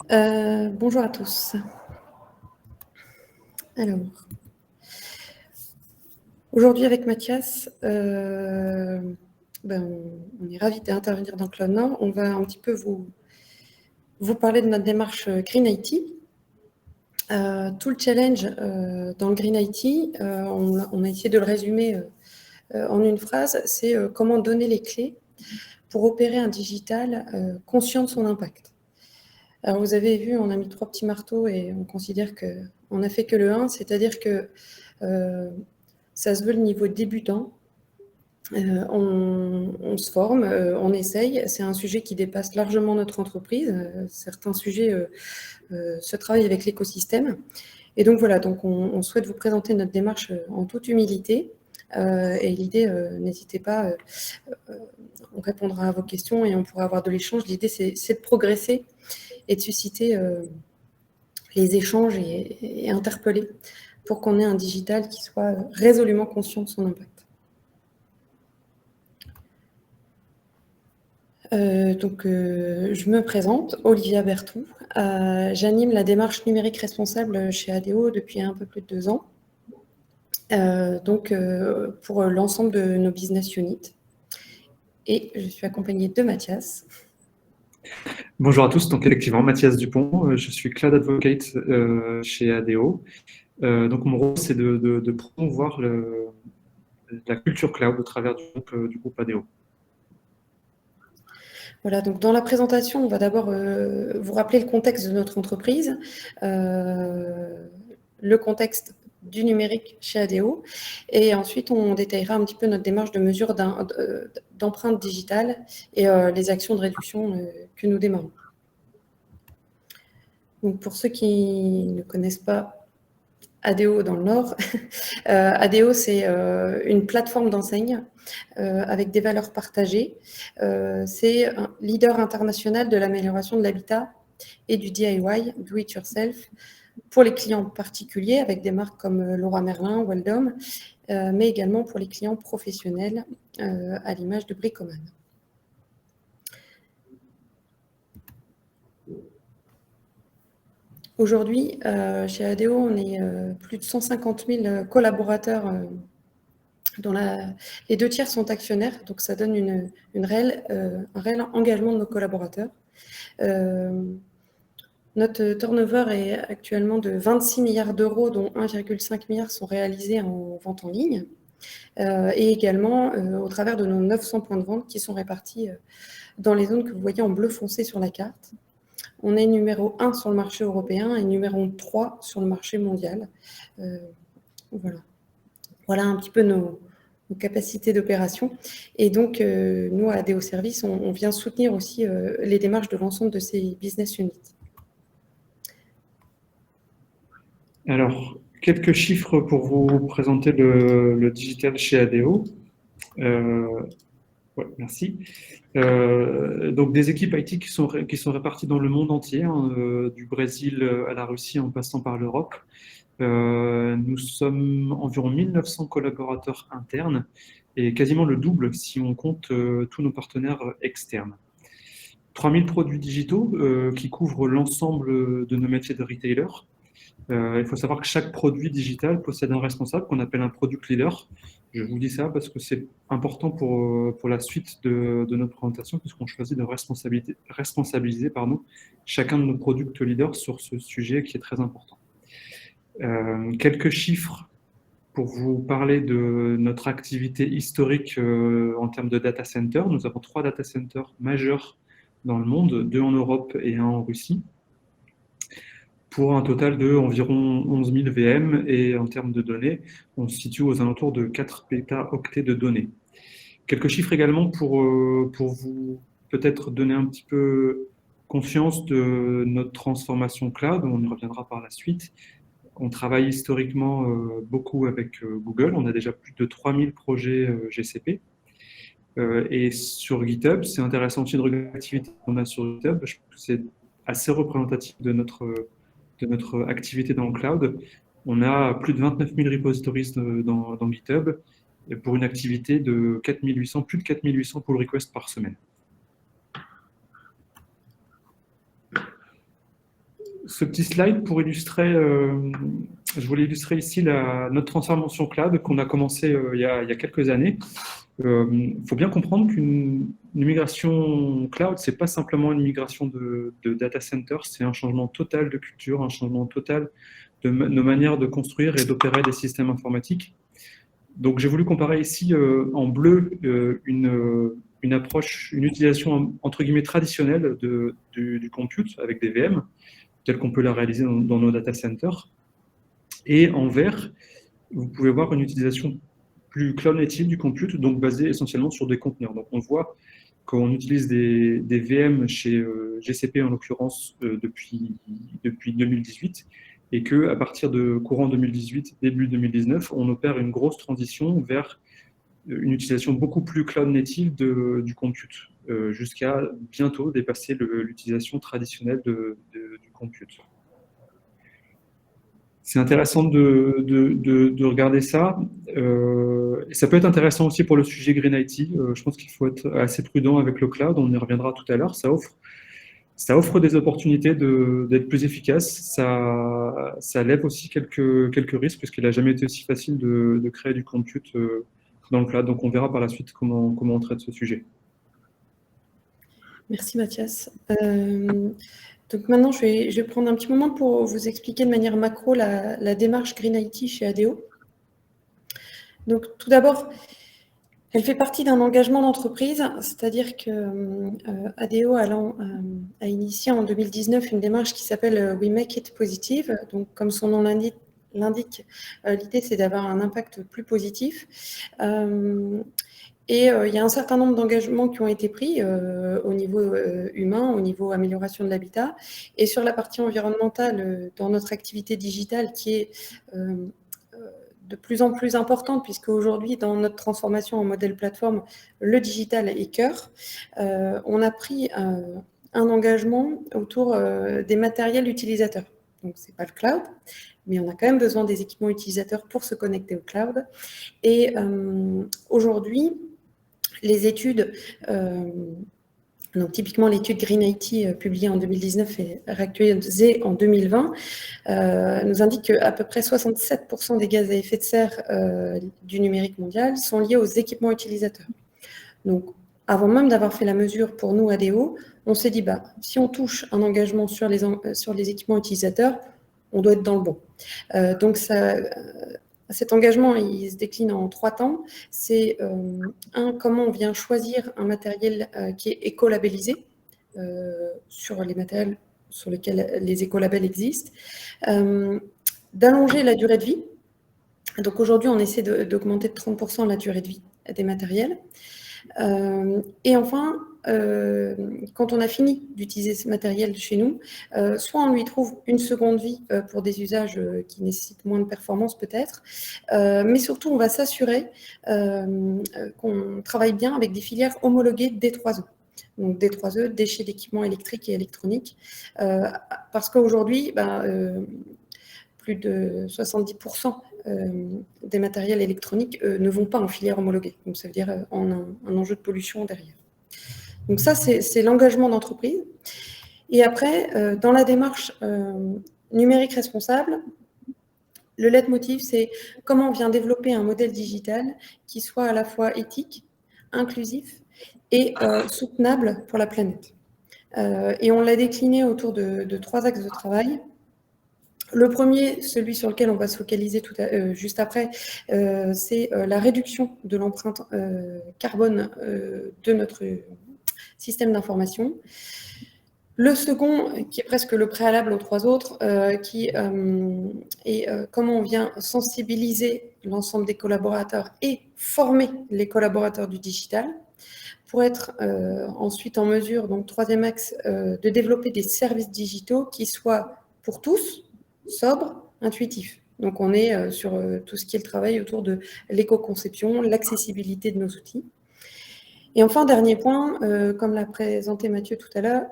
Bonjour à tous. Alors, aujourd'hui avec Mathias, on est ravis d'intervenir dans Cloud Nord. On va un petit peu vous parler de notre démarche Green IT. Tout le challenge dans le Green IT, on a essayé de le résumer en une phrase, c'est comment donner les clés pour opérer un digital conscient de son impact. Alors vous avez vu, on a mis 3 petits marteaux et on considère qu'on n'a fait que le 1, c'est-à-dire que ça se veut le niveau débutant. On se forme, on essaye. C'est un sujet qui dépasse largement notre entreprise. Certains sujets se travaillent avec l'écosystème. Et donc voilà, donc on souhaite vous présenter notre démarche en toute humilité. Et l'idée, n'hésitez pas, on répondra à vos questions et on pourra avoir de l'échange. L'idée, c'est de progresser et de susciter les échanges et interpeller pour qu'on ait un digital qui soit résolument conscient de son impact. Je me présente, Olivia Berthou. J'anime la démarche numérique responsable chez ADO depuis un peu plus de 2 ans. Pour l'ensemble de nos business units. Et je suis accompagnée de Mathias. Bonjour à tous, donc effectivement Mathias Dupont, je suis Cloud Advocate chez ADO. Donc mon rôle c'est de promouvoir la culture cloud au travers du groupe ADO. Voilà, donc dans la présentation, on va d'abord vous rappeler le contexte de notre entreprise, le contexte du numérique chez ADO, et ensuite on détaillera un petit peu notre démarche de mesure d'empreinte digitale et les actions de réduction que nous démarrons. Donc pour ceux qui ne connaissent pas ADO dans le Nord, ADO c'est une plateforme d'enseigne avec des valeurs partagées. C'est un leader international de l'amélioration de l'habitat et du DIY, do it yourself, pour les clients particuliers avec des marques comme Leroy Merlin, Weldom, mais également pour les clients professionnels à l'image de Bricoman. Aujourd'hui, chez ADO, on est plus de 150 000 collaborateurs dont les 2 tiers sont actionnaires, donc ça donne un réel engagement de nos collaborateurs. Notre turnover est actuellement de 26 milliards d'euros, dont 1,5 milliard sont réalisés en vente en ligne, et également au travers de nos 900 points de vente qui sont répartis dans les zones que vous voyez en bleu foncé sur la carte. On est numéro 1 sur le marché européen et numéro 3 sur le marché mondial. Voilà un petit peu nos capacités d'opération. Et donc, nous, à ADO Service, on vient soutenir aussi les démarches de l'ensemble de ces business units. Alors, quelques chiffres pour vous présenter le digital chez ADO. Ouais, merci. Donc des équipes IT qui sont réparties dans le monde entier, hein, du Brésil à la Russie en passant par l'Europe. Nous sommes environ 1900 collaborateurs internes et quasiment le double si on compte tous nos partenaires externes. 3000 produits digitaux qui couvrent l'ensemble de nos métiers de retailer. Il faut savoir que chaque produit digital possède un responsable qu'on appelle un product leader. Je vous dis ça parce que c'est important pour la suite de notre présentation, puisqu'on choisit de responsabiliser chacun de nos product leaders sur ce sujet qui est très important. Quelques chiffres pour vous parler de notre activité historique en termes de data center. Nous avons 3 data centers majeurs dans le monde, 2 en Europe et 1 en Russie, pour un total de environ 11 000 VM, et en termes de données, on se situe aux alentours de 4 pétaoctets de données. Quelques chiffres également pour vous peut-être donner un petit peu conscience de notre transformation cloud, on y reviendra par la suite. On travaille historiquement beaucoup avec Google, on a déjà plus de 3000 projets GCP. Et sur GitHub, c'est intéressant aussi de regarder l'activité qu'on a sur GitHub, je pense que c'est assez représentatif de notre activité dans le cloud. On a plus de 29 000 repositories dans GitHub pour une activité de 4800, plus de 4800 pull requests par semaine. ce petit slide pour illustrer, je voulais illustrer ici notre transformation cloud qu'on a commencé il y a quelques années. Il faut bien comprendre qu'une migration cloud, c'est pas simplement une migration de data center, c'est un changement total de culture, un changement total de nos manières de construire et d'opérer des systèmes informatiques. Donc j'ai voulu comparer ici en bleu une approche, une utilisation entre guillemets traditionnelle du compute avec des VM, telle qu'on peut la réaliser dans nos data centers. Et en vert, vous pouvez voir une utilisation plus cloud native du compute, donc basée essentiellement sur des conteneurs. Donc on voit qu'on utilise des VM chez GCP en l'occurrence depuis 2018, et qu'à partir de courant 2018, début 2019, on opère une grosse transition vers une utilisation beaucoup plus cloud native du compute, jusqu'à bientôt dépasser l'utilisation traditionnelle du compute. C'est intéressant de regarder ça. Et ça peut être intéressant aussi pour le sujet Green IT. Je pense qu'il faut être assez prudent avec le cloud. On y reviendra tout à l'heure. Ça offre des opportunités d'être plus efficace. Ça lève aussi quelques risques, puisqu'il n'a jamais été aussi facile de créer du compute dans le cloud. Donc, on verra par la suite comment on traite ce sujet. Merci Mathias. Donc maintenant, je vais prendre un petit moment pour vous expliquer de manière macro la démarche Green IT chez ADO. Donc tout d'abord, elle fait partie d'un engagement d'entreprise, c'est-à-dire que ADO a initié en 2019 une démarche qui s'appelle We Make It Positive. Donc comme son nom l'indique, l'idée c'est d'avoir un impact plus positif. Et il y a un certain nombre d'engagements qui ont été pris au niveau humain, au niveau amélioration de l'habitat. Et sur la partie environnementale, dans notre activité digitale qui est de plus en plus importante, puisque aujourd'hui, dans notre transformation en modèle plateforme, le digital est cœur, on a pris un engagement autour des matériels utilisateurs. Donc, ce n'est pas le cloud, mais on a quand même besoin des équipements utilisateurs pour se connecter au cloud. Et aujourd'hui, les études, donc typiquement l'étude Green IT publiée en 2019 et réactualisée en 2020, nous indique qu'à peu près 67% des gaz à effet de serre du numérique mondial sont liés aux équipements utilisateurs. Donc, avant même d'avoir fait la mesure pour nous, ADO, on s'est dit, si on touche un engagement sur les équipements utilisateurs, on doit être dans le bon. Donc, cet engagement, il se décline en 3 temps. C'est comment on vient choisir un matériel qui est écolabellisé sur les matériels sur lesquels les écolabels existent, d'allonger la durée de vie. Donc aujourd'hui, on essaie d'augmenter de 30% la durée de vie des matériels. Et enfin, quand on a fini d'utiliser ce matériel chez nous, soit on lui trouve une seconde vie pour des usages qui nécessitent moins de performance peut-être, mais surtout on va s'assurer qu'on travaille bien avec des filières homologuées D3E. Donc D3E, déchets d'équipements électriques et électroniques, parce qu'aujourd'hui, plus de 70% des matériels électroniques ne vont pas en filière homologuée. Donc ça veut dire un enjeu de pollution derrière. Donc ça, c'est l'engagement d'entreprise. Et après, dans la démarche numérique responsable, le leitmotiv, c'est comment on vient développer un modèle digital qui soit à la fois éthique, inclusif et soutenable pour la planète. Et on l'a décliné autour de 3 axes de travail. Le premier, celui sur lequel on va se focaliser juste après, c'est la réduction de l'empreinte carbone de notre système d'information. Le second, qui est presque le préalable aux 3 autres, qui est comment on vient sensibiliser l'ensemble des collaborateurs et former les collaborateurs du digital pour être ensuite en mesure, donc 3e axe, de développer des services digitaux qui soient pour tous, sobres, intuitifs. Donc on est sur tout ce qui est le travail autour de l'éco-conception, l'accessibilité de nos outils. Et enfin, dernier point, comme l'a présenté Mathias tout à l'heure,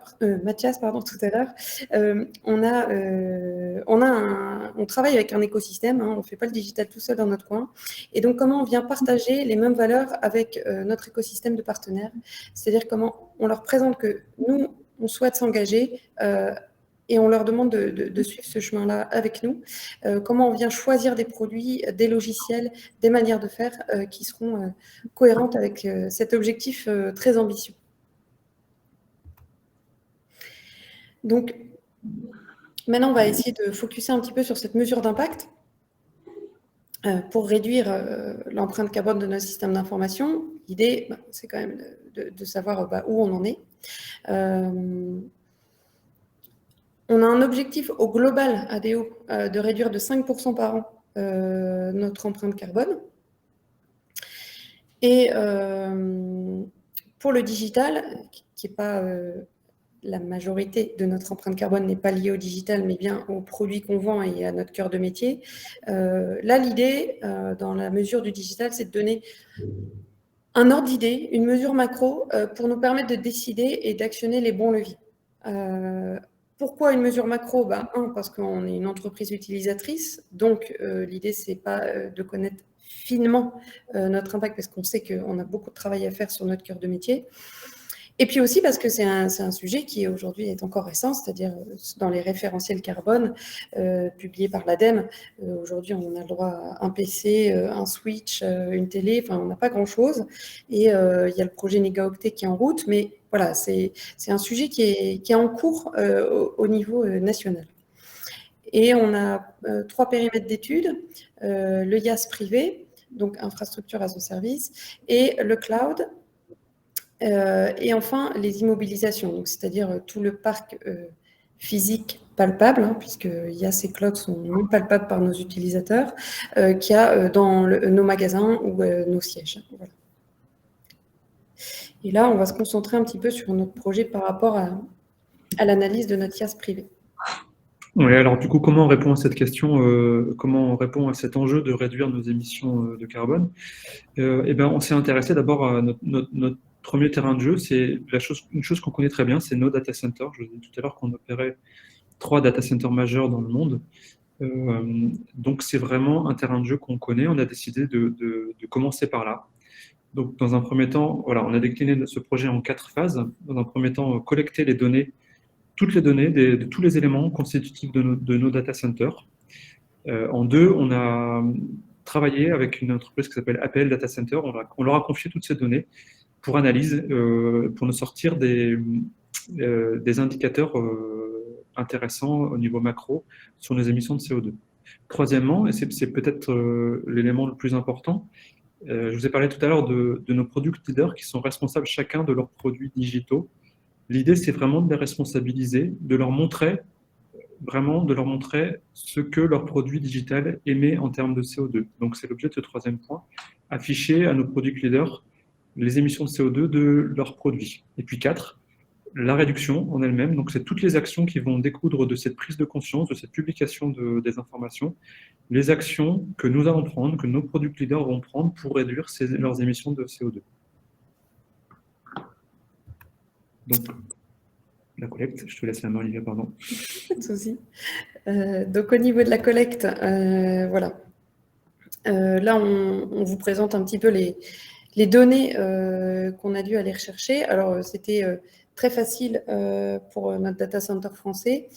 on travaille avec un écosystème, on ne fait pas le digital tout seul dans notre coin. Et donc, comment on vient partager les mêmes valeurs avec notre écosystème de partenaires, c'est-à-dire comment on leur présente que nous, on souhaite s'engager et on leur demande de suivre ce chemin-là avec nous. Comment on vient choisir des produits, des logiciels, des manières de faire qui seront cohérentes avec cet objectif très ambitieux. Donc, maintenant, on va essayer de focuser un petit peu sur cette mesure d'impact pour réduire l'empreinte carbone de nos systèmes d'information. L'idée, c'est quand même de savoir où on en est. On a un objectif au global ADO de réduire de 5% par an notre empreinte carbone. Et pour le digital, qui n'est pas la majorité de notre empreinte carbone n'est pas liée au digital, mais bien aux produits qu'on vend et à notre cœur de métier. Là, l'idée, dans la mesure du digital, c'est de donner un ordre d'idée, une mesure macro pour nous permettre de décider et d'actionner les bons leviers. Pourquoi une mesure macro? Parce qu'on est une entreprise utilisatrice, donc l'idée, c'est pas de connaître finement notre impact, parce qu'on sait qu'on a beaucoup de travail à faire sur notre cœur de métier. Et puis aussi parce que c'est un sujet qui aujourd'hui est encore récent, c'est-à-dire dans les référentiels carbone publiés par l'ADEME. Aujourd'hui, on a le droit à un PC, un switch, une télé, enfin, on n'a pas grand-chose. Et il y a le projet Négaoctet qui est en route, mais voilà, c'est un sujet qui est en cours au niveau national. Et on a 3 périmètres d'études, le IaaS privé, donc infrastructure as a service, et le cloud, et enfin, les immobilisations, c'est-à-dire tout le parc physique palpable, puisque IaaS et cloud sont non palpables par nos utilisateurs, qu'il y a dans nos magasins ou nos sièges. Voilà. Et là, on va se concentrer un petit peu sur notre projet par rapport à l'analyse de notre IaaS privé. Oui, alors du coup, comment on répond à cette question, comment on répond à cet enjeu de réduire nos émissions de carbone? On s'est intéressé d'abord à notre premier terrain de jeu, c'est une chose qu'on connaît très bien, c'est nos data centers. Je vous ai dit tout à l'heure qu'on opérait 3 data centers majeurs dans le monde. Donc c'est vraiment un terrain de jeu qu'on connaît. On a décidé de commencer par là. Donc dans un premier temps, voilà, on a décliné ce projet en 4 phases. Dans un premier temps, collecter les données, toutes les données de tous les éléments constitutifs de nos data centers. En 2, on a travaillé avec une entreprise qui s'appelle APL Data Center. On leur a confié toutes ces données pour analyse, pour nous sortir des indicateurs intéressants au niveau macro sur nos émissions de CO2. Troisièmement, et c'est peut-être l'élément le plus important, je vous ai parlé tout à l'heure de nos product leaders qui sont responsables chacun de leurs produits digitaux. L'idée, c'est vraiment de les responsabiliser, de leur montrer ce que leur produit digital émet en termes de CO2. Donc, c'est l'objet de ce troisième point, afficher à nos product leaders les émissions de CO2 de leurs produits. Et puis 4, la réduction en elle-même. Donc, c'est toutes les actions qui vont découdre de cette prise de conscience, de cette publication des informations, les actions que nous allons prendre, que nos product leaders vont prendre pour réduire leurs émissions de CO2. Donc, la collecte, je te laisse la main, Olivia, pardon. Pas de souci. Donc, au niveau de la collecte, voilà. Là, on vous présente un petit peu les données qu'on a dû aller rechercher. Alors, c'était très facile pour notre data center français,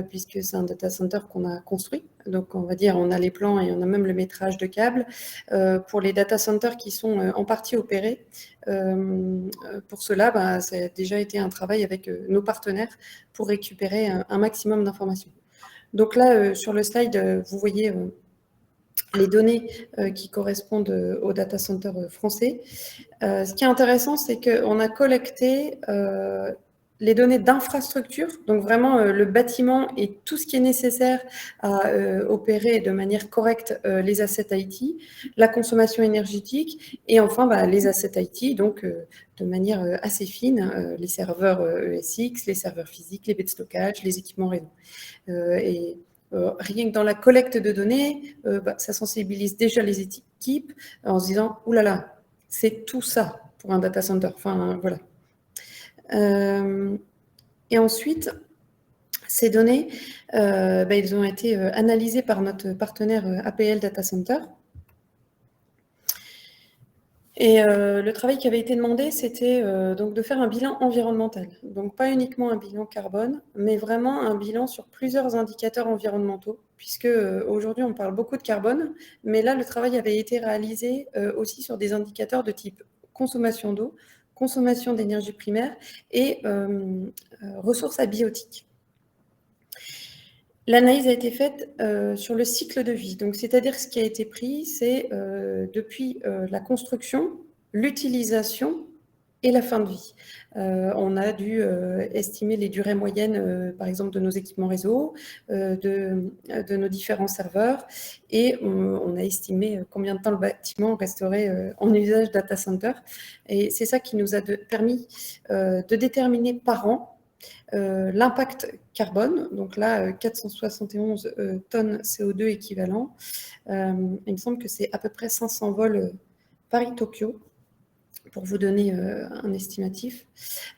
puisque c'est un data center qu'on a construit. Donc, on va dire, on a les plans et on a même le métrage de câbles. Pour les data centers qui sont en partie opérés, pour cela, ça a déjà été un travail avec nos partenaires pour récupérer un maximum d'informations. Donc là, sur le slide, vous voyez les données qui correspondent au data center français. Ce qui est intéressant, c'est qu'on a collecté les données d'infrastructure, donc vraiment le bâtiment et tout ce qui est nécessaire à opérer de manière correcte les assets IT, la consommation énergétique et enfin les assets IT, donc de manière assez fine, les serveurs ESX, les serveurs physiques, les baies de stockage, les équipements réseau. Rien que dans la collecte de données, ça sensibilise déjà les équipes en se disant « Ouh là là, c'est tout ça pour un data center ». Enfin, voilà. Et ensuite, ces données, ils ont été analysées par notre partenaire APL Data Center. Et le travail qui avait été demandé, c'était donc de faire un bilan environnemental. Donc pas uniquement un bilan carbone, mais vraiment un bilan sur plusieurs indicateurs environnementaux, puisque aujourd'hui on parle beaucoup de carbone, mais là le travail avait été réalisé aussi sur des indicateurs de type consommation d'eau, consommation d'énergie primaire et ressources abiotiques. L'analyse a été faite sur le cycle de vie. Donc, c'est-à-dire ce qui a été pris, c'est depuis la construction, l'utilisation et la fin de vie. On a dû estimer les durées moyennes, par exemple, de nos équipements réseau, de nos différents serveurs, et on a estimé combien de temps le bâtiment resterait en usage data center. Et c'est ça qui nous a permis de déterminer par an l'impact carbone, donc là, 471 tonnes CO2 équivalent. Il me semble que c'est à peu près 500 vols Paris-Tokyo, pour vous donner un estimatif.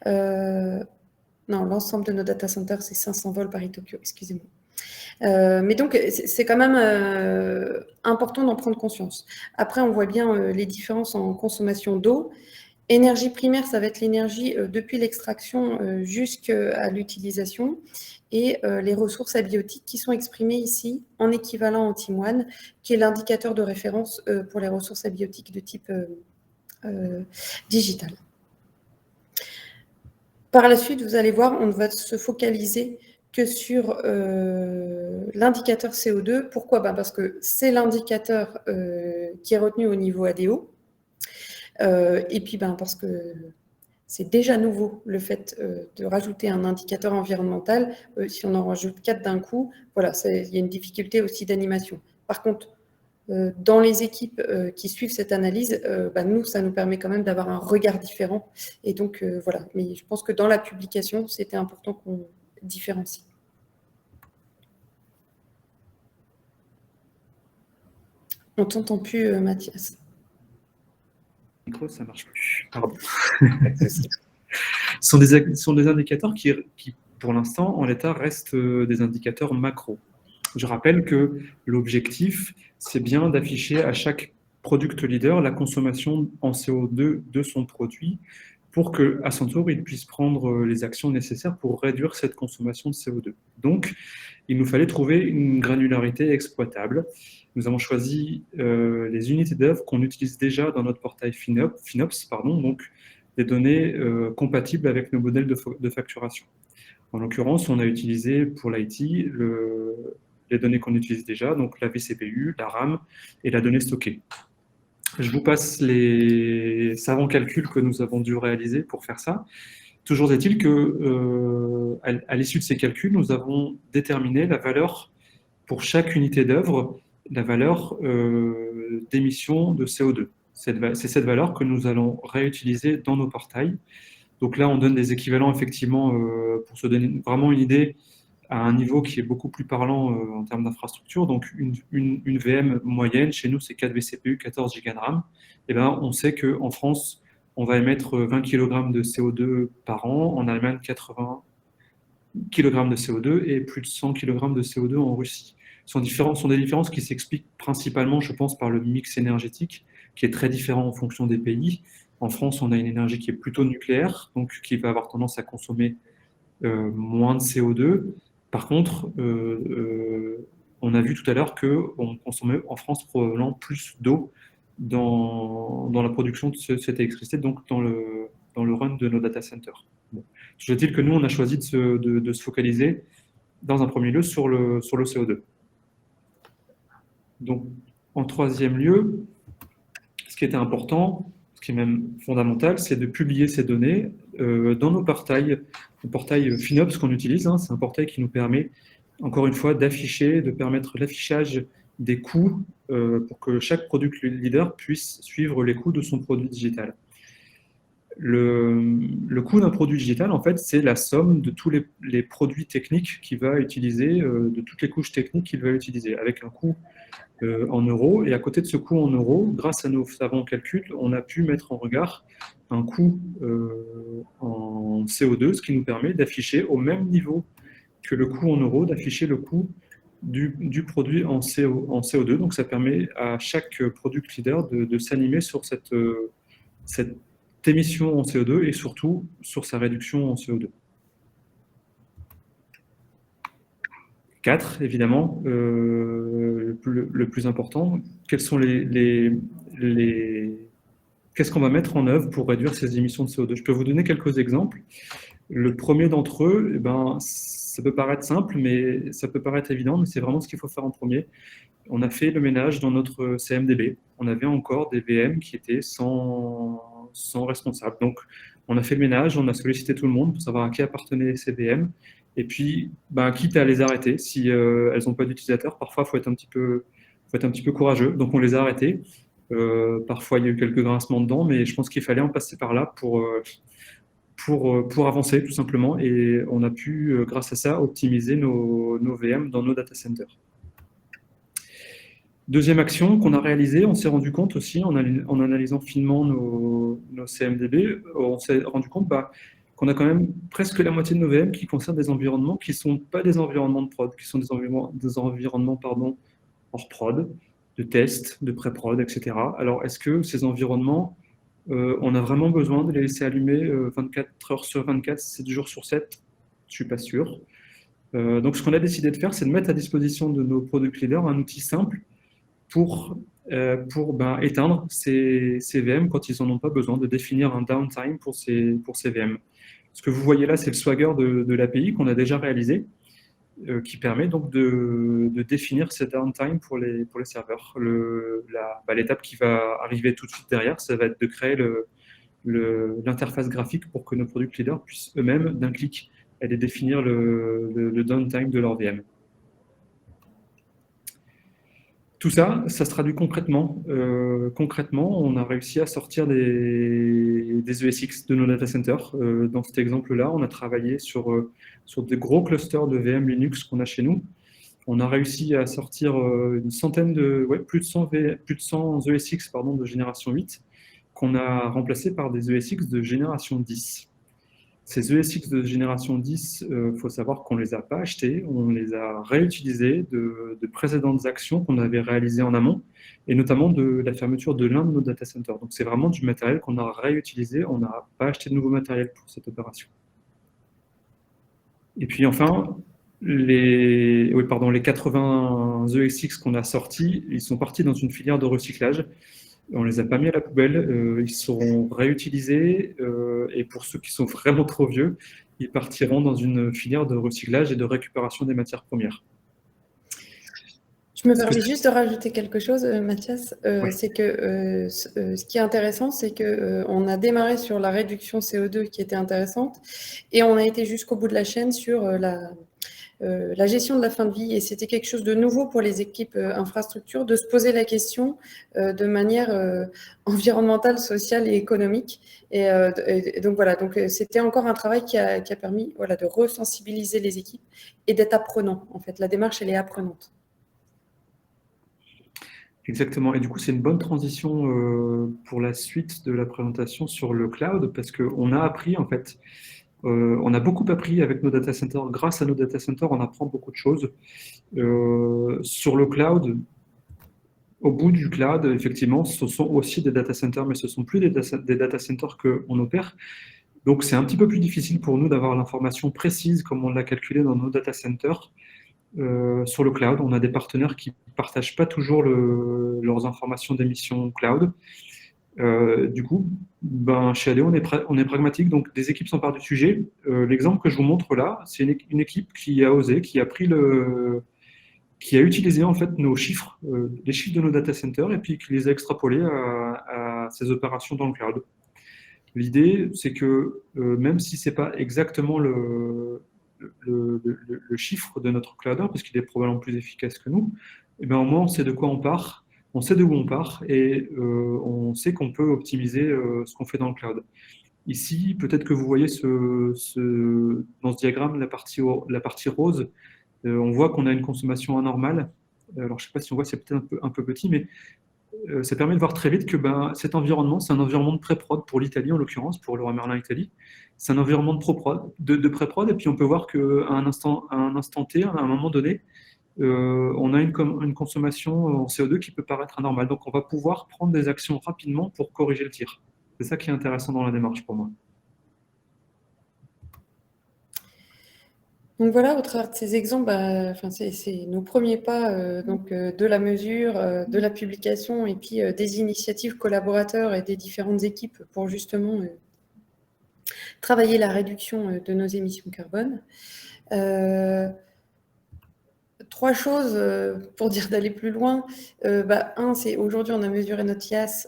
Non, l'ensemble de nos data centers, c'est 500 vols Paris-Tokyo, excusez-moi. Mais donc, c'est quand même important d'en prendre conscience. Après, on voit bien les différences en consommation d'eau. Énergie primaire, ça va être l'énergie depuis l'extraction jusqu'à l'utilisation, et les ressources abiotiques qui sont exprimées ici en équivalent antimoine, qui est l'indicateur de référence pour les ressources abiotiques de type digital. Par la suite, vous allez voir, on va se focaliser que sur l'indicateur CO2. Pourquoi ? Parce que c'est l'indicateur qui est retenu au niveau ADO. Et puis parce que c'est déjà nouveau le fait de rajouter un indicateur environnemental. Si on en rajoute 4 d'un coup, voilà, il y a une difficulté aussi d'animation. Par contre, dans les équipes qui suivent cette analyse, nous, ça nous permet quand même d'avoir un regard différent. Et donc, voilà. Mais je pense que dans la publication, c'était important qu'on différencie. On ne t'entend plus, Mathias. Micro, ça marche plus. Pardon. Ce sont des indicateurs qui, pour l'instant, en l'état, restent des indicateurs macro. Je rappelle que l'objectif, c'est bien d'afficher à chaque product leader la consommation en CO2 de son produit pour qu'à son tour, il puisse prendre les actions nécessaires pour réduire cette consommation de CO2. Donc, il nous fallait trouver une granularité exploitable. Nous avons choisi les unités d'œuvre qu'on utilise déjà dans notre portail FinOps, donc des données compatibles avec nos modèles de facturation. En l'occurrence, on a utilisé pour l'IT les données qu'on utilise déjà, donc la vCPU, la RAM et la donnée stockée. Je vous passe les savants calculs que nous avons dû réaliser pour faire ça. Toujours est-il que, à l'issue de ces calculs, nous avons déterminé la valeur pour chaque unité d'œuvre, la valeur d'émission de CO2. C'est cette valeur que nous allons réutiliser dans nos portails. Donc là, on donne des équivalents, effectivement, pour se donner vraiment une idée, à un niveau qui est beaucoup plus parlant en termes d'infrastructure. Donc, une VM moyenne, chez nous, c'est 4 vCPU, 14 Go de RAM. Et ben, on sait qu'en France, on va émettre 20 kg de CO2 par an, en Allemagne, 80 kg de CO2 et plus de 100 kg de CO2 en Russie. Ce sont des différences qui s'expliquent principalement, je pense, par le mix énergétique, qui est très différent en fonction des pays. En France, on a une énergie qui est plutôt nucléaire, donc qui va avoir tendance à consommer moins de CO2. Par contre, on a vu tout à l'heure qu'on consommait en France probablement plus d'eau dans la production de cette électricité, donc dans le run de nos data centers. Bon. Toujours est-il que nous, on a choisi de se focaliser dans un premier lieu sur le CO2. Donc, en troisième lieu, ce qui était important, ce qui est même fondamental, c'est de publier ces données dans nos portails. Le portail FinOps qu'on utilise, c'est un portail qui nous permet, encore une fois, de permettre l'affichage des coûts pour que chaque product leader puisse suivre les coûts de son produit digital. Le coût d'un produit digital, en fait, c'est la somme de tous les produits techniques qu'il va utiliser, de toutes les couches techniques qu'il va utiliser, avec un coût en euros. Et à côté de ce coût en euros, grâce à nos savants calculs, on a pu mettre en regard un coût en CO2, ce qui nous permet d'afficher au même niveau que le coût en euros, d'afficher le coût du produit en CO2. Donc ça permet à chaque product leader de s'animer sur cette cette émission en CO2 et surtout sur sa réduction en CO2. 4, évidemment, le plus important, quels sont qu'est-ce qu'on va mettre en œuvre pour réduire ces émissions de CO2? Je peux vous donner quelques exemples. Le premier d'entre eux, eh ben, ça peut paraître simple, mais ça peut paraître évident, mais c'est vraiment ce qu'il faut faire en premier. On a fait le ménage dans notre CMDB. On avait encore des VM qui étaient sans responsable. Donc, on a fait le ménage, on a sollicité tout le monde pour savoir à qui appartenaient ces VM. Et puis, ben, quitte à les arrêter, si elles n'ont pas d'utilisateur, parfois, il faut être un petit peu courageux. Donc, on les a arrêtés. Parfois, il y a eu quelques grincements dedans, mais je pense qu'il fallait en passer par là pour avancer, tout simplement. Et on a pu, grâce à ça, optimiser nos VM dans nos data centers. Deuxième action qu'on a réalisée, on s'est rendu compte aussi, en analysant finement nos CMDB, on s'est rendu compte qu'on a quand même presque la moitié de nos VM qui concernent des environnements qui ne sont pas des environnements de prod, qui sont des environnements hors prod, de test, de pré-prod, etc. Alors, est-ce que ces environnements, on a vraiment besoin de les laisser allumer 24 heures sur 24, 7 jours sur 7? Je ne suis pas sûr. Donc, ce qu'on a décidé de faire, c'est de mettre à disposition de nos product leaders un outil simple pour éteindre ces VM quand ils n'en ont pas besoin, de définir un downtime pour ces VM. Ce que vous voyez là, c'est le Swagger de l'API qu'on a déjà réalisé, qui permet donc de définir ces downtime pour les serveurs. L'étape qui va arriver tout de suite derrière, ça va être de créer l'interface graphique pour que nos product leaders puissent eux-mêmes, d'un clic, aller définir le downtime de leur VM. Tout ça, ça se traduit concrètement. Concrètement, on a réussi à sortir des ESX de nos data centers. Dans cet exemple-là, on a travaillé sur des gros clusters de VM Linux qu'on a chez nous. On a réussi à sortir une centaine plus de 100 ESX de génération 8 qu'on a remplacés par des ESX de génération 10. Ces ESX de génération 10, faut savoir qu'on ne les a pas achetés, on les a réutilisés de précédentes actions qu'on avait réalisées en amont, et notamment de la fermeture de l'un de nos data centers. Donc c'est vraiment du matériel qu'on a réutilisé, on n'a pas acheté de nouveau matériel pour cette opération. Et puis enfin, les 80 ESX qu'on a sortis, ils sont partis dans une filière de recyclage. On ne les a pas mis à la poubelle, ils seront réutilisés et pour ceux qui sont vraiment trop vieux, ils partiront dans une filière de recyclage et de récupération des matières premières. Je me permets juste de rajouter quelque chose, Mathias. Oui. C'est que ce qui est intéressant, c'est qu'on a démarré sur la réduction CO2 qui était intéressante et on a été jusqu'au bout de la chaîne sur la gestion de la fin de vie, et c'était quelque chose de nouveau pour les équipes infrastructures, de se poser la question de manière environnementale, sociale et économique. Et donc voilà, donc c'était encore un travail qui a permis de resensibiliser les équipes et d'être apprenant. En fait, la démarche, elle est apprenante. Exactement. Et du coup, c'est une bonne transition pour la suite de la présentation sur le cloud, parce qu'on a appris en fait. On a beaucoup appris avec nos data centers. Grâce à nos data centers, on apprend beaucoup de choses. Sur le cloud, au bout du cloud, effectivement, ce sont aussi des data centers, mais ce ne sont plus des data centers qu'on opère. Donc, c'est un petit peu plus difficile pour nous d'avoir l'information précise comme on l'a calculé dans nos data centers. Sur le cloud, on a des partenaires qui ne partagent pas toujours leurs informations d'émission cloud. Du coup, chez AD, on est pragmatique, donc des équipes s'emparent du sujet. L'exemple que je vous montre là, c'est une équipe qui a osé, qui a utilisé en fait nos chiffres, les chiffres de nos data centers, et puis qui les a extrapolés à ces opérations dans le cloud. L'idée, c'est que même si ce n'est pas exactement le chiffre de notre cloudeur, parce qu'il est probablement plus efficace que nous, au moins on sait de quoi on part. On sait d'où on part et on sait qu'on peut optimiser ce qu'on fait dans le cloud. Ici, peut-être que vous voyez dans ce diagramme la partie rose, on voit qu'on a une consommation anormale. Alors, je ne sais pas si on voit, c'est peut-être un peu petit, mais ça permet de voir très vite que cet environnement, c'est un environnement de pré-prod pour l'Italie, en l'occurrence, pour Leroy Merlin Italie. C'est un environnement de pré-prod, et puis on peut voir qu'à un instant T, à un moment donné, on a une consommation en CO2 qui peut paraître anormale. Donc, on va pouvoir prendre des actions rapidement pour corriger le tir. C'est ça qui est intéressant dans la démarche pour moi. Donc voilà, au travers de ces exemples, c'est nos premiers pas de la mesure, de la publication et puis des initiatives collaborateurs et des différentes équipes pour justement travailler la réduction de nos émissions carbone. Trois choses pour dire d'aller plus loin. Un, c'est aujourd'hui, on a mesuré notre IAS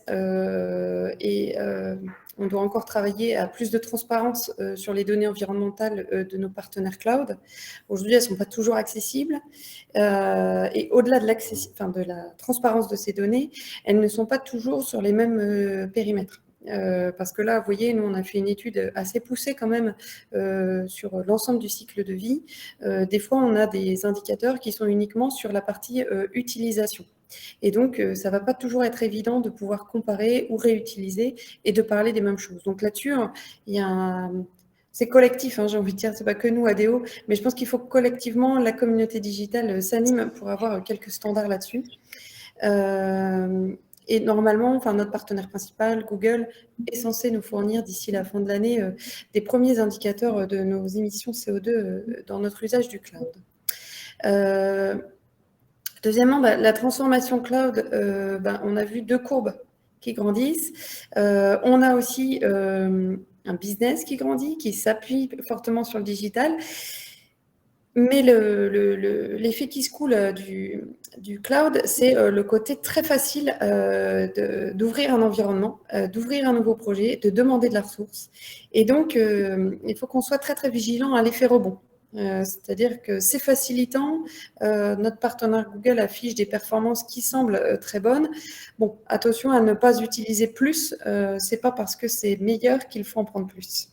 et on doit encore travailler à plus de transparence sur les données environnementales de nos partenaires cloud. Aujourd'hui, elles ne sont pas toujours accessibles. Et au-delà de la transparence de ces données, elles ne sont pas toujours sur les mêmes périmètres. Parce que là, vous voyez, nous, on a fait une étude assez poussée quand même sur l'ensemble du cycle de vie. Des fois, on a des indicateurs qui sont uniquement sur la partie utilisation. Et donc, ça ne va pas toujours être évident de pouvoir comparer ou réutiliser et de parler des mêmes choses. Donc là-dessus, il y a c'est collectif, j'ai envie de dire, c'est pas que nous, ADO, mais je pense qu'il faut que collectivement, la communauté digitale s'anime pour avoir quelques standards là-dessus. Et normalement, notre partenaire principal, Google, est censé nous fournir d'ici la fin de l'année des premiers indicateurs de nos émissions CO2 dans notre usage du cloud. Deuxièmement, la transformation cloud, on a vu deux courbes qui grandissent. On a aussi un business qui grandit, qui s'appuie fortement sur le digital. Mais l'effet qui se coule du cloud, c'est le côté très facile d'ouvrir un environnement, d'ouvrir un nouveau projet, de demander de la ressource. Et donc, il faut qu'on soit très, très vigilant à l'effet rebond. C'est-à-dire que c'est facilitant. Notre partenaire Google affiche des performances qui semblent très bonnes. Bon, attention à ne pas utiliser plus. C'est pas parce que c'est meilleur qu'il faut en prendre plus.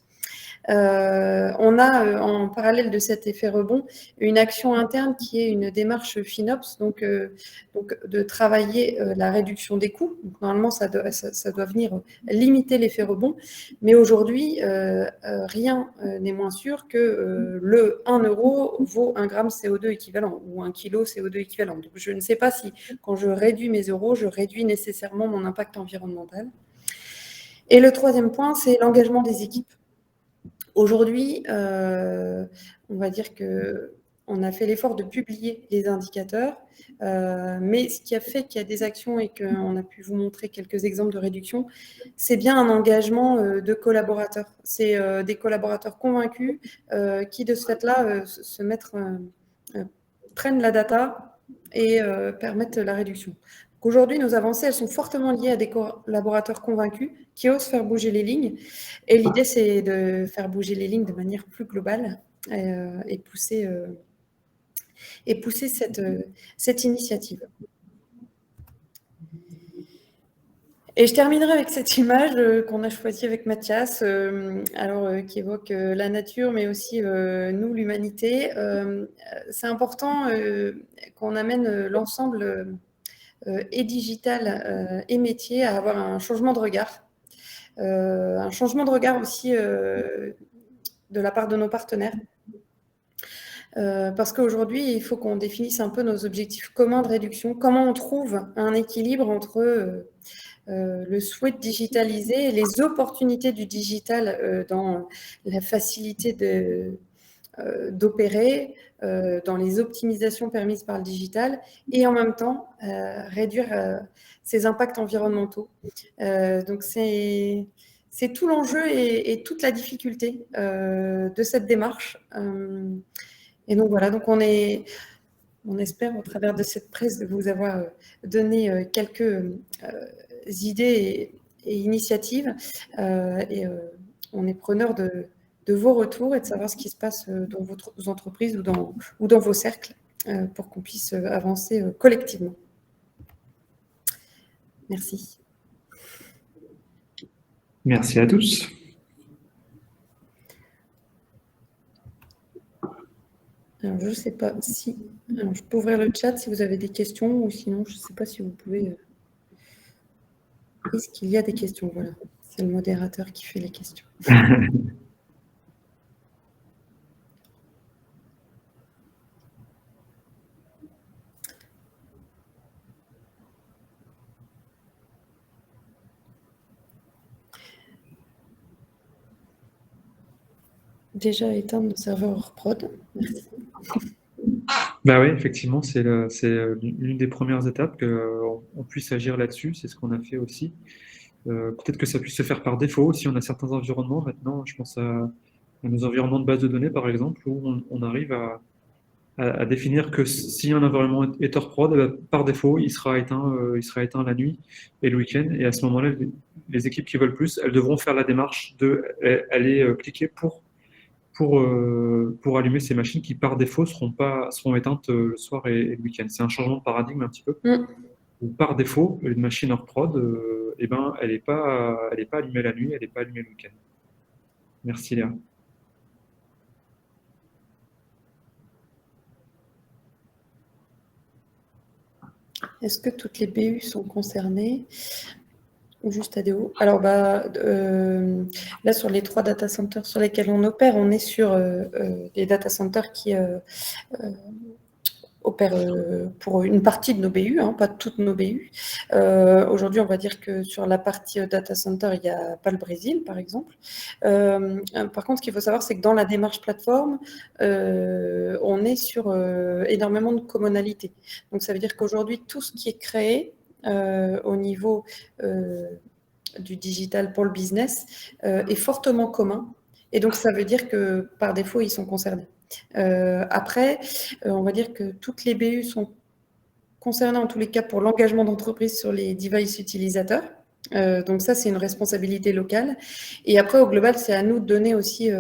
On a en parallèle de cet effet rebond une action interne qui est une démarche FinOps, donc de travailler la réduction des coûts. Donc, normalement, ça doit venir limiter l'effet rebond, mais aujourd'hui, rien n'est moins sûr que le 1 euro vaut 1 gramme CO2 équivalent ou 1 kilo CO2 équivalent. Donc, je ne sais pas si quand je réduis mes euros, je réduis nécessairement mon impact environnemental. Et le troisième point, c'est l'engagement des équipes. Aujourd'hui, on va dire qu'on a fait l'effort de publier les indicateurs, mais ce qui a fait qu'il y a des actions et qu'on a pu vous montrer quelques exemples de réduction, c'est bien un engagement de collaborateurs. C'est des collaborateurs convaincus qui, de ce fait-là, prennent la data et permettent la réduction. Aujourd'hui, nos avancées, elles sont fortement liées à des collaborateurs convaincus qui osent faire bouger les lignes. Et l'idée, c'est de faire bouger les lignes de manière plus globale et pousser cette initiative. Et je terminerai avec cette image qu'on a choisie avec Mathias, qui évoque la nature, mais aussi nous, l'humanité. C'est important qu'on amène l'ensemble et digital et métier à avoir un changement de regard. Un changement de regard aussi de la part de nos partenaires. Parce qu'aujourd'hui, il faut qu'on définisse un peu nos objectifs communs de réduction, comment on trouve un équilibre entre le souhait de digitaliser et les opportunités du digital dans la facilité d'opérer, dans les optimisations permises par le digital, et en même temps réduire ses impacts environnementaux. Donc c'est tout l'enjeu et toute la difficulté de cette démarche. Et donc voilà, donc on espère au travers de cette presse de vous avoir donné quelques idées et initiatives. On est preneur de vos retours et de savoir ce qui se passe dans vos entreprises ou dans vos cercles pour qu'on puisse avancer collectivement. Merci. Merci à tous. Alors, je ne sais pas si... Alors, je peux ouvrir le chat si vous avez des questions, ou sinon, je ne sais pas si vous pouvez... Est-ce qu'il y a des questions? Voilà, c'est le modérateur qui fait les questions. déjà éteindre nos serveurs hors prod. Merci. Bah oui, effectivement, c'est l'une des premières étapes qu'on puisse agir là-dessus. C'est ce qu'on a fait aussi. Peut-être que ça puisse se faire par défaut si on a certains environnements. Maintenant, je pense à nos environnements de base de données, par exemple, où on arrive à définir que si un environnement est hors prod, par défaut, il sera éteint la nuit et le week-end. Et à ce moment-là, les équipes qui veulent plus, elles devront faire la démarche aller cliquer pour allumer ces machines qui, par défaut, seront éteintes le soir et le week-end. C'est un changement de paradigme un petit peu. Où, par défaut, une machine hors prod, eh ben, elle est pas allumée la nuit, elle n'est pas allumée le week-end. Merci Léa. Est-ce que toutes les BU sont concernées ou juste ADO? Alors, là, sur les 3 data centers sur lesquels on opère, on est sur des data centers qui opèrent pour une partie de nos BU, pas toutes nos BU. Aujourd'hui, on va dire que sur la partie data center, il n'y a pas le Brésil, par exemple. Par contre, ce qu'il faut savoir, c'est que dans la démarche plateforme, on est sur énormément de commonalités. Donc, ça veut dire qu'aujourd'hui, tout ce qui est créé au niveau du digital pour le business est fortement commun. Et donc, ça veut dire que par défaut, ils sont concernés. Après, on va dire que toutes les BU sont concernées en tous les cas pour l'engagement d'entreprise sur les devices utilisateurs. Donc ça, c'est une responsabilité locale. Et après, au global, c'est à nous de donner aussi,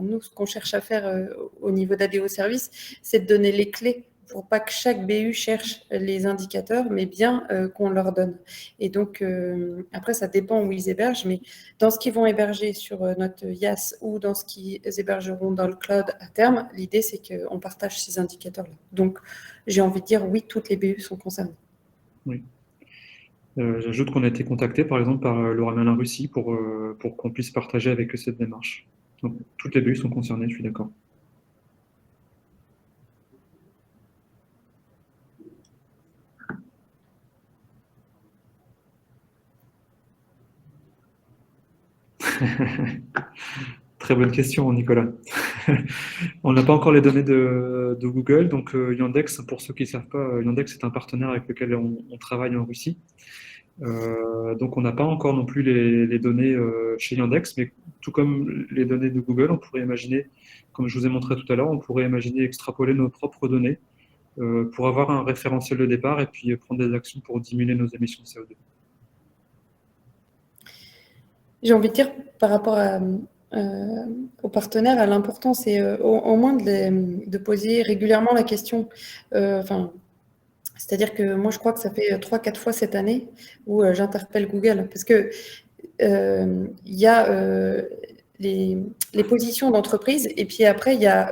nous, ce qu'on cherche à faire au niveau d'ADO Service, c'est de donner les clés pour pas que chaque BU cherche les indicateurs, mais bien qu'on leur donne. Et donc, après, ça dépend où ils hébergent, mais dans ce qu'ils vont héberger sur notre IaaS ou dans ce qu'ils hébergeront dans le cloud à terme, l'idée, c'est qu'on partage ces indicateurs-là. Donc, j'ai envie de dire, oui, toutes les BU sont concernées. Oui. J'ajoute qu'on a été contacté, par exemple, par Laura Malin Russie pour qu'on puisse partager avec eux cette démarche. Donc, toutes les BU sont concernées, je suis d'accord. Très bonne question, Nicolas. On n'a pas encore les données de Google. Donc, Yandex, pour ceux qui ne savent pas, Yandex est un partenaire avec lequel on travaille en Russie. Donc, on n'a pas encore non plus les données chez Yandex, mais tout comme les données de Google, on pourrait imaginer, comme je vous ai montré tout à l'heure, on pourrait imaginer extrapoler nos propres données pour avoir un référentiel de départ et puis prendre des actions pour diminuer nos émissions de CO2. J'ai envie de dire, par rapport aux partenaires, à l'important, c'est au moins de poser régulièrement la question. C'est-à-dire que moi, je crois que ça fait 3-4 fois cette année où j'interpelle Google. Parce que il y a les positions d'entreprise et puis après, il y a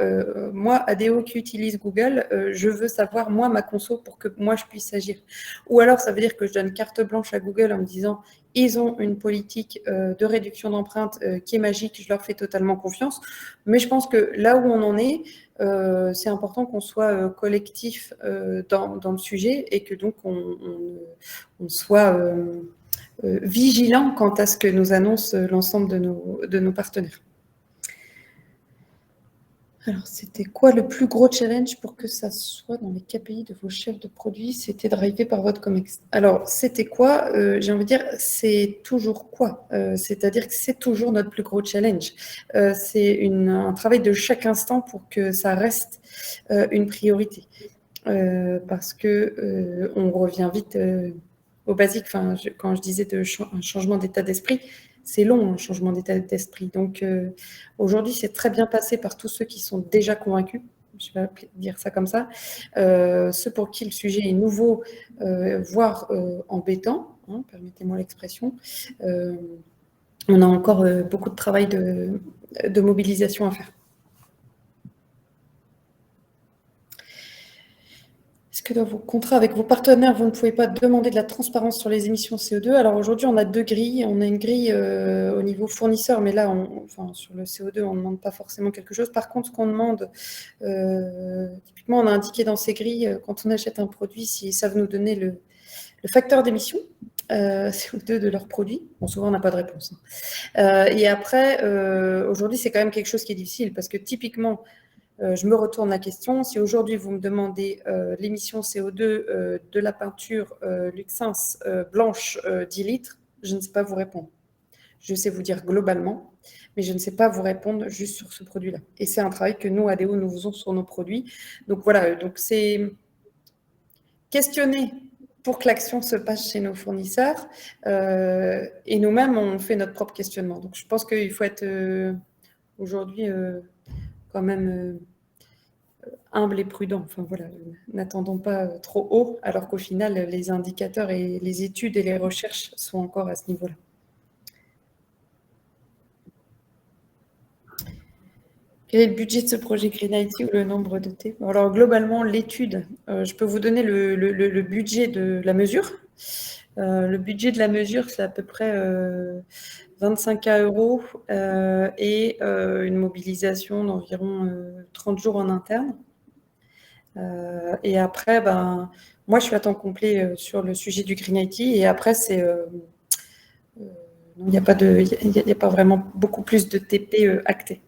moi, ADO, qui utilise Google, je veux savoir, moi, ma conso pour que moi, je puisse agir. Ou alors, ça veut dire que je donne carte blanche à Google en me disant, ils ont une politique de réduction d'empreintes qui est magique, je leur fais totalement confiance. Mais je pense que là où on en est, c'est important qu'on soit collectif dans le sujet et que donc on soit vigilant quant à ce que nous annonce l'ensemble de nos partenaires. Alors, c'était quoi le plus gros challenge pour que ça soit dans les KPI de vos chefs de produits? C'était drivé par votre COMEX. Alors, c'était quoi? J'ai envie de dire, c'est toujours quoi? C'est-à-dire que c'est toujours notre plus gros challenge. C'est un travail de chaque instant pour que ça reste une priorité. Parce que on revient vite au basique. Quand je disais un changement d'état d'esprit, c'est long, un changement d'état d'esprit. Donc, aujourd'hui, c'est très bien passé par tous ceux qui sont déjà convaincus, je vais dire ça comme ça, ceux pour qui le sujet est nouveau, voire embêtant, permettez-moi l'expression. On a encore beaucoup de travail de mobilisation à faire. Est-ce que dans vos contrats avec vos partenaires, vous ne pouvez pas demander de la transparence sur les émissions CO2? Alors aujourd'hui, on a 2 grilles. On a une grille au niveau fournisseur, mais là, sur le CO2, on ne demande pas forcément quelque chose. Par contre, ce qu'on demande, typiquement, on a indiqué dans ces grilles, quand on achète un produit, s'ils savent nous donner le facteur d'émission. CO2 de leurs produits. Bon, souvent, on n'a pas de réponse. Et après, aujourd'hui, c'est quand même quelque chose qui est difficile parce que typiquement, je me retourne la question. Si aujourd'hui, vous me demandez l'émission CO2 de la peinture Luxens blanche 10 litres, je ne sais pas vous répondre. Je sais vous dire globalement, mais je ne sais pas vous répondre juste sur ce produit-là. Et c'est un travail que nous, ADO, nous faisons sur nos produits. Donc voilà, donc c'est questionner pour que l'action se passe chez nos fournisseurs. Et nous-mêmes, on fait notre propre questionnement. Donc je pense qu'il faut être aujourd'hui quand même humble et prudent. Enfin voilà, n'attendons pas trop haut, alors qu'au final, les indicateurs et les études et les recherches sont encore à ce niveau-là. Quel est le budget de ce projet Green IT ou le nombre de T? Alors, globalement, l'étude, je peux vous donner le budget de la mesure. Le budget de la mesure, c'est à peu près 25K € et une mobilisation d'environ 30 jours en interne. Et après, moi, je suis à temps complet sur le sujet du Green IT. Et après, c'est... il n'y a pas vraiment beaucoup plus de TP actés.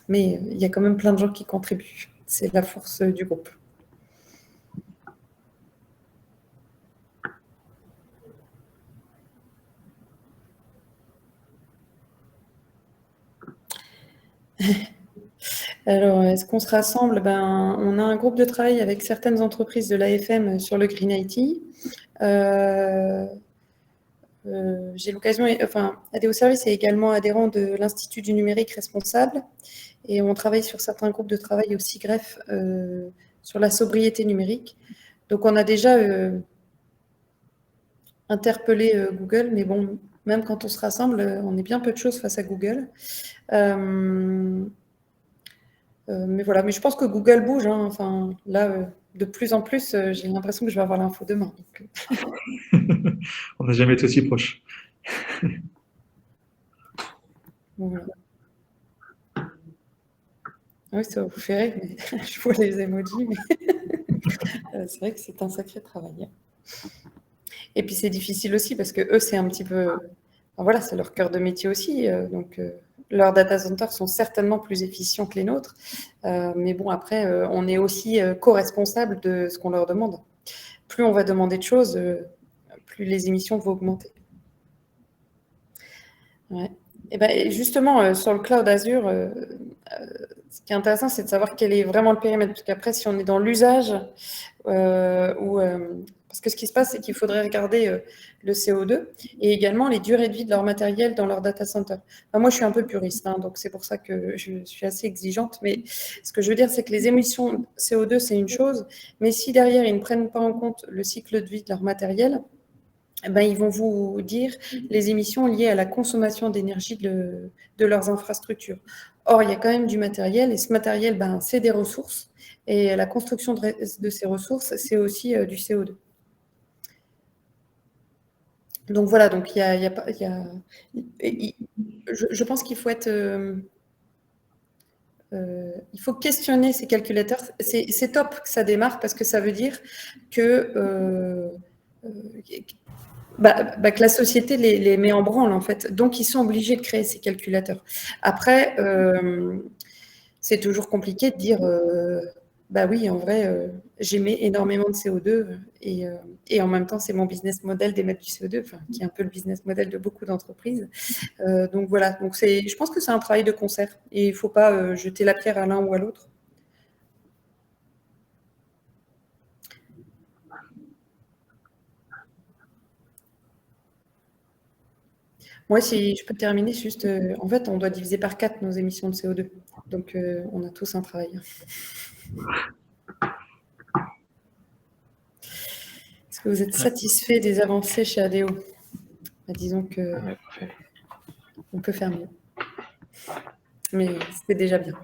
Mais il y a quand même plein de gens qui contribuent. C'est la force du groupe. Alors, est-ce qu'on se rassemble? On a un groupe de travail avec certaines entreprises de l'AFM sur le Green IT. J'ai l'occasion, ADO Service est également adhérent de l'Institut du numérique responsable et on travaille sur certains groupes de travail aussi greffe sur la sobriété numérique. Donc, on a déjà interpellé Google, mais bon, même quand on se rassemble, on est bien peu de choses face à Google. Mais voilà, mais je pense que Google bouge. Hein. Enfin, là, de plus en plus, j'ai l'impression que je vais avoir l'info demain. Donc... On n'a jamais été aussi proche. Voilà. Oui, ça va vous faire rire, mais je vois les emojis, mais c'est vrai que c'est un sacré travail. Et puis c'est difficile aussi parce que eux, c'est un petit peu, enfin, voilà, c'est leur cœur de métier aussi. Donc leurs data centers sont certainement plus efficients que les nôtres, mais bon, après, on est aussi co-responsable de ce qu'on leur demande. Plus on va demander de choses, plus les émissions vont augmenter. Ouais. Et justement, sur le cloud Azure, ce qui est intéressant, c'est de savoir quel est vraiment le périmètre. Parce qu'après, si on est dans l'usage, parce que ce qui se passe, c'est qu'il faudrait regarder le CO2 et également les durées de vie de leur matériel dans leur data center. Enfin, moi, je suis un peu puriste, hein, donc c'est pour ça que je suis assez exigeante. Mais ce que je veux dire, c'est que les émissions CO2, c'est une chose, mais si derrière, ils ne prennent pas en compte le cycle de vie de leur matériel, ils vont vous dire les émissions liées à la consommation d'énergie de leurs infrastructures. Or, il y a quand même du matériel, et ce matériel, c'est des ressources, et la construction de ces ressources, c'est aussi du CO2. Donc voilà, donc je pense qu'il faut être... il faut questionner ces calculateurs. C'est top que ça démarre, parce que ça veut dire que... que la société les met en branle, en fait. Donc, ils sont obligés de créer ces calculateurs. Après, c'est toujours compliqué de dire, oui, en vrai, j'émets énormément de CO2 et en même temps, c'est mon business model d'émettre du CO2, qui est un peu le business model de beaucoup d'entreprises. Donc, voilà. Donc, je pense que c'est un travail de concert et il ne faut pas jeter la pierre à l'un ou à l'autre. Moi, si je peux terminer, juste, en fait, on doit diviser par 4 nos émissions de CO2. Donc, on a tous un travail. Est-ce que vous êtes satisfait des avancées chez ADO? Disons que on peut faire mieux. Mais c'est déjà bien.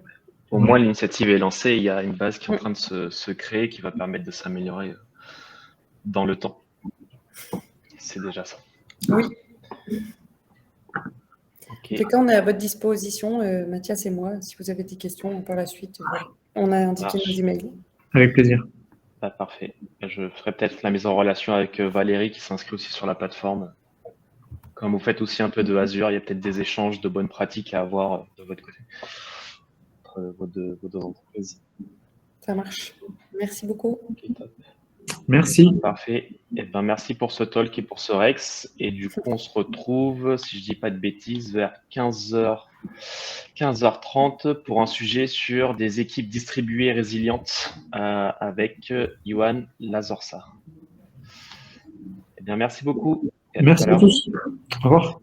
Au moins, l'initiative est lancée. Il y a une base qui est en train de se créer qui va permettre de s'améliorer dans le temps. C'est déjà ça. Oui. Okay. En tout cas, on est à votre disposition, Mathias et moi, si vous avez des questions par la suite. Voilà. On a indiqué nos emails. Avec plaisir. Parfait. Je ferai peut-être la mise en relation avec Valérie qui s'inscrit aussi sur la plateforme. Comme vous faites aussi un peu de Azure, il y a peut-être des échanges de bonnes pratiques à avoir de votre côté, entre vos deux entreprises. Ça marche. Merci beaucoup. Ok, top. Merci. Parfait. Eh ben, merci pour ce talk et pour ce Rex. Et du coup, on se retrouve, si je dis pas de bêtises, vers 15h30 pour un sujet sur des équipes distribuées résilientes avec Yohan Lazorsa. Eh bien, merci beaucoup. Et à tout Merci à à l'heure. tous. Au revoir.